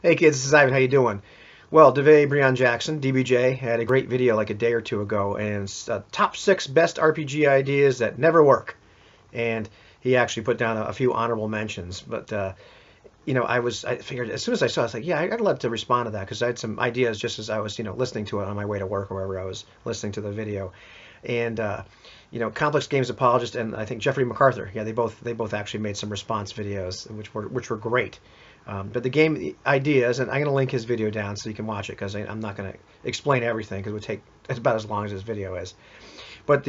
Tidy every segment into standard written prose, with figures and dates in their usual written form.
Hey kids, this is Ivan. How you doing? Well, Davae Breon Jackson, DBJ, had a great video like a day or two ago, and it's top 6 best RPG ideas that never work. And he actually put down a few honorable mentions. But I figured as soon as I saw it, I was like, yeah, I'd love to respond to that because I had some ideas just as I was, listening to it on my way to work or wherever I was listening to the video. And Complex Games apologist and I think Jeffrey MacArthur, yeah, they both actually made some response videos which were great. But the game ideas, and I'm going to link his video down so you can watch it because I'm not going to explain everything because it would take it's about as long as his video is. But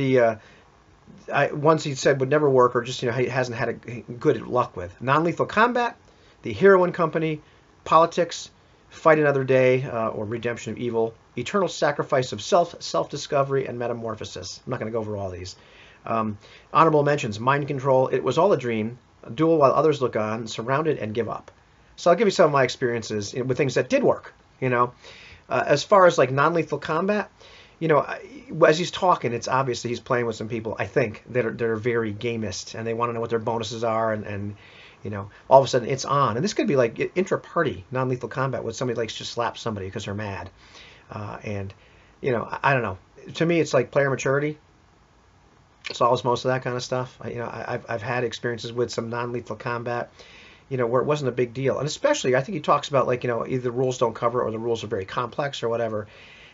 once he said would never work or just he hasn't had a good luck with non-lethal combat, the Hero and Company, politics, fight another day or redemption of evil, eternal sacrifice of self-discovery, and metamorphosis. I'm not going to go over all these. Honorable mentions: mind control, it was all a dream, duel while others look on, surrounded and give up. So I'll give you some of my experiences with things that did work. As far as like non-lethal combat, as he's talking, it's obviously he's playing with some people, I think, that are very gamist and they want to know what their bonuses are and all of a sudden it's on. And this could be like intra-party non-lethal combat with somebody likes to slap somebody because they're mad. I don't know. To me, it's like player maturity solves most of that kind of stuff. I've had experiences with some non-lethal combat where it wasn't a big deal. And especially, I think he talks about like, either the rules don't cover or the rules are very complex or whatever.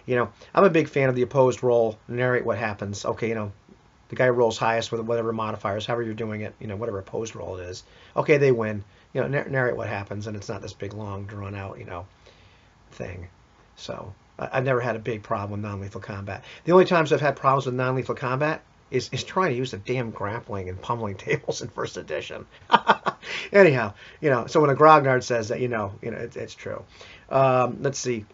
I'm a big fan of the opposed roll, narrate what happens. Okay, the guy rolls highest with whatever modifiers, however you're doing it, whatever opposed roll it is. Okay, they win. Narrate what happens, and it's not this big, long, drawn out, thing. So I've never had a big problem with non-lethal combat. The only times I've had problems with non-lethal combat is trying to use the damn grappling and pummeling tables in first edition. Anyhow, so when a grognard says that, it's true. Let's see.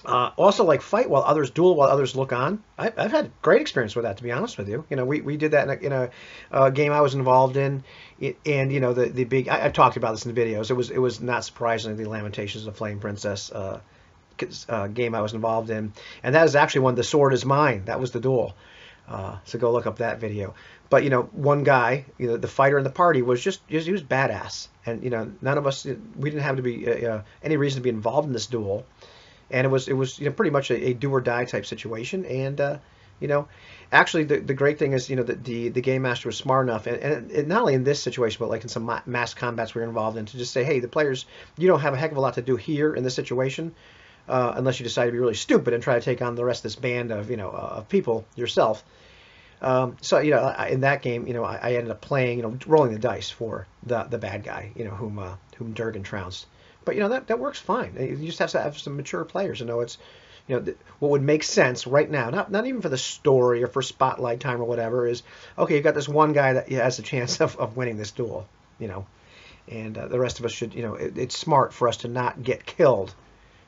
Also, like fight while others duel while others look on. I've had great experience with that, to be honest with you. We did that in a game I was involved in, and the big. I've talked about this in the videos. It was not surprisingly the Lamentations of the Flame Princess game I was involved in, and that is actually when the sword is mine. That was the duel. So go look up that video. But one guy, the fighter in the party was just he was badass, and none of us we didn't have to be any reason to be involved in this duel, and it was pretty much a do or die type situation. And actually the great thing is that the game master was smart enough, and not only in this situation but like in some mass combats we were involved in, to just say, hey, the players, you don't have a heck of a lot to do here in this situation. Unless you decide to be really stupid and try to take on the rest of this band of people yourself. So in that game, I ended up playing, rolling the dice for the bad guy, whom Durgan trounced. But that works fine. You just have to have some mature players to know it's, what would make sense right now, not even for the story or for spotlight time or whatever, is okay. You've got this one guy that has a chance of winning this duel, and the rest of us should, it's smart for us to not get killed.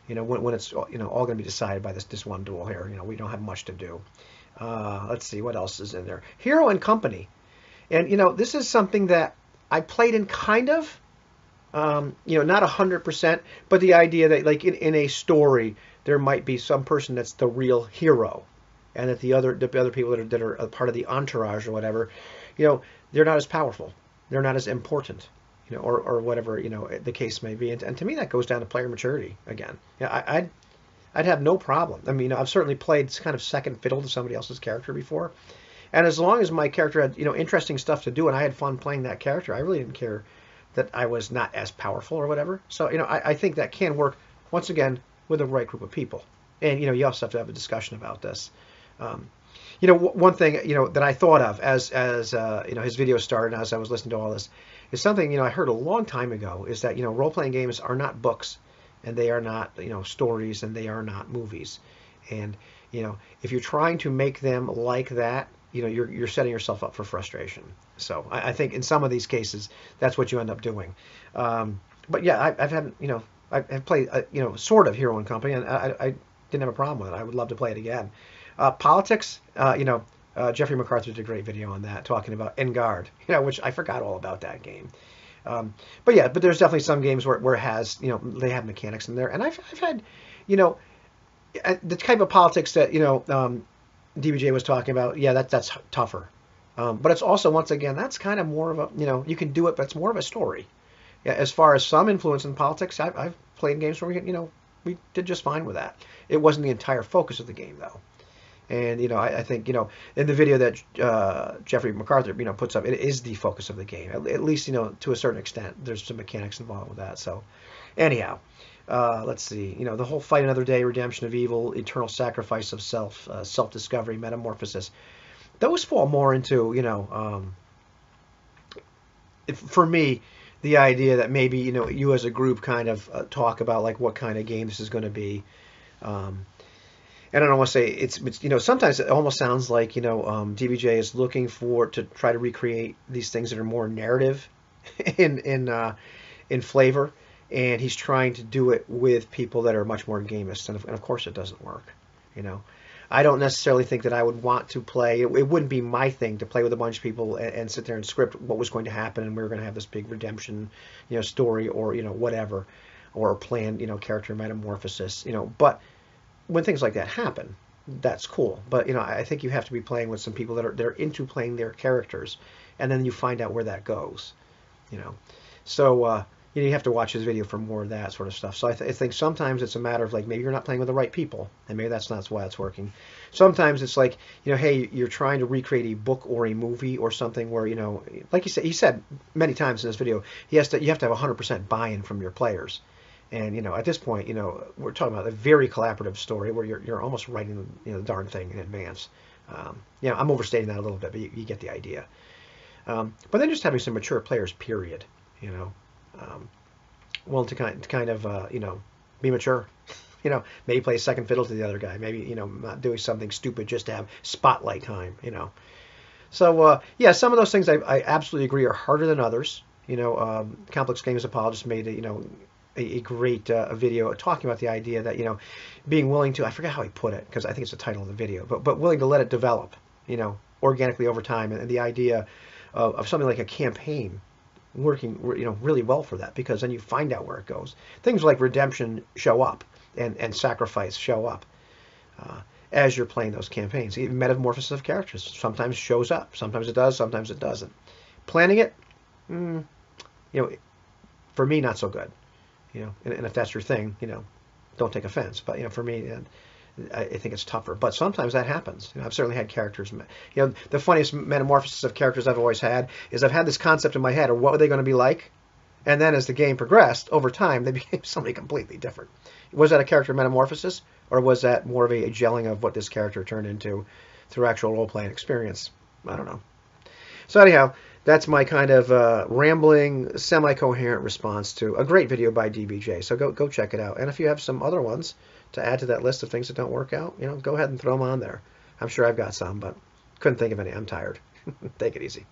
When it's all going to be decided by this one duel here. We don't have much to do. Let's see what else is in there. Hero and Company, and this is something that I played in kind of, not 100%, but the idea that like in a story there might be some person that's the real hero, and that the other people that are a part of the entourage or whatever, they're not as powerful, they're not as important. Or whatever, the case may be. And to me, that goes down to player maturity again. I'd have no problem. I mean, I've certainly played kind of second fiddle to somebody else's character before. And as long as my character had, interesting stuff to do and I had fun playing that character, I really didn't care that I was not as powerful or whatever. So, I think that can work, once again, with the right group of people. And, you also have to have a discussion about this. One thing, that I thought of as his video started and as I was listening to all this, is something, I heard a long time ago, is that, role-playing games are not books, and they are not, stories, and they are not movies. And, if you're trying to make them like that, you're setting yourself up for frustration. So I think in some of these cases, that's what you end up doing. But yeah, I've had, I've played, sort of Hero and Company, and I didn't have a problem with it. I would love to play it again. Politics, Jeffrey MacArthur did a great video on that, talking about Engard, which I forgot all about that game. But there's definitely some games where it has, they have mechanics in there. And I've had, the type of politics that, DBJ was talking about. Yeah, that's tougher. But it's also, once again, that's kind of more of a, you can do it, but it's more of a story. Yeah, as far as some influence in politics, I've played games where we did just fine with that. It wasn't the entire focus of the game though. And I think in the video that Jeffrey MacArthur puts up, it is the focus of the game. At least to a certain extent. There's some mechanics involved with that. So anyhow, let's see. The whole fight another day, redemption of evil, eternal sacrifice of self, self-discovery, metamorphosis. Those fall more into for me, the idea that maybe you as a group kind of talk about like what kind of game this is going to be. And I don't want to say it's sometimes it almost sounds like DBJ is looking to try to recreate these things that are more narrative in flavor, and he's trying to do it with people that are much more gamist, and of course it doesn't work. I don't necessarily think that I would want to play. It wouldn't be my thing to play with a bunch of people and sit there and script what was going to happen, and we were going to have this big redemption story or whatever, or planned character metamorphosis. But when things like that happen, that's cool. But I think you have to be playing with some people that are into playing their characters, and then you find out where that goes. So you have to watch his video for more of that sort of stuff. So I think sometimes it's a matter of like maybe you're not playing with the right people, and maybe that's not why it's working. Sometimes it's like hey, you're trying to recreate a book or a movie or something where like he said many times in this video, you have to have 100% buy-in from your players. And at this point, we're talking about a very collaborative story where you're almost writing the darn thing in advance. I'm overstating that a little bit, but you get the idea. But then just having some mature players, period. Willing to kind of be mature. Maybe play second fiddle to the other guy. Maybe not doing something stupid just to have spotlight time. So some of those things I absolutely agree are harder than others. Complex Games Apologist made a great video talking about the idea that being willing to, I forget how he put it because I think it's the title of the video, but willing to let it develop organically over time, and the idea of something like a campaign working really well for that, because then you find out where it goes. Things like redemption show up and sacrifice show up as you're playing those campaigns. Even metamorphosis of characters sometimes shows up, sometimes it does, sometimes it doesn't. Planning it, for me, not so good. And if that's your thing, don't take offense. But for me, I think it's tougher. But sometimes that happens. I've certainly had characters. The funniest metamorphosis of characters I've always had is I've had this concept in my head of what were they going to be like, and then as the game progressed over time, they became somebody completely different. Was that a character metamorphosis, or was that more of a gelling of what this character turned into through actual role-playing experience? I don't know. So anyhow, that's my kind of rambling, semi-coherent response to a great video by DBJ. So go check it out. And if you have some other ones to add to that list of things that don't work out, go ahead and throw them on there. I'm sure I've got some, but couldn't think of any. I'm tired. Take it easy.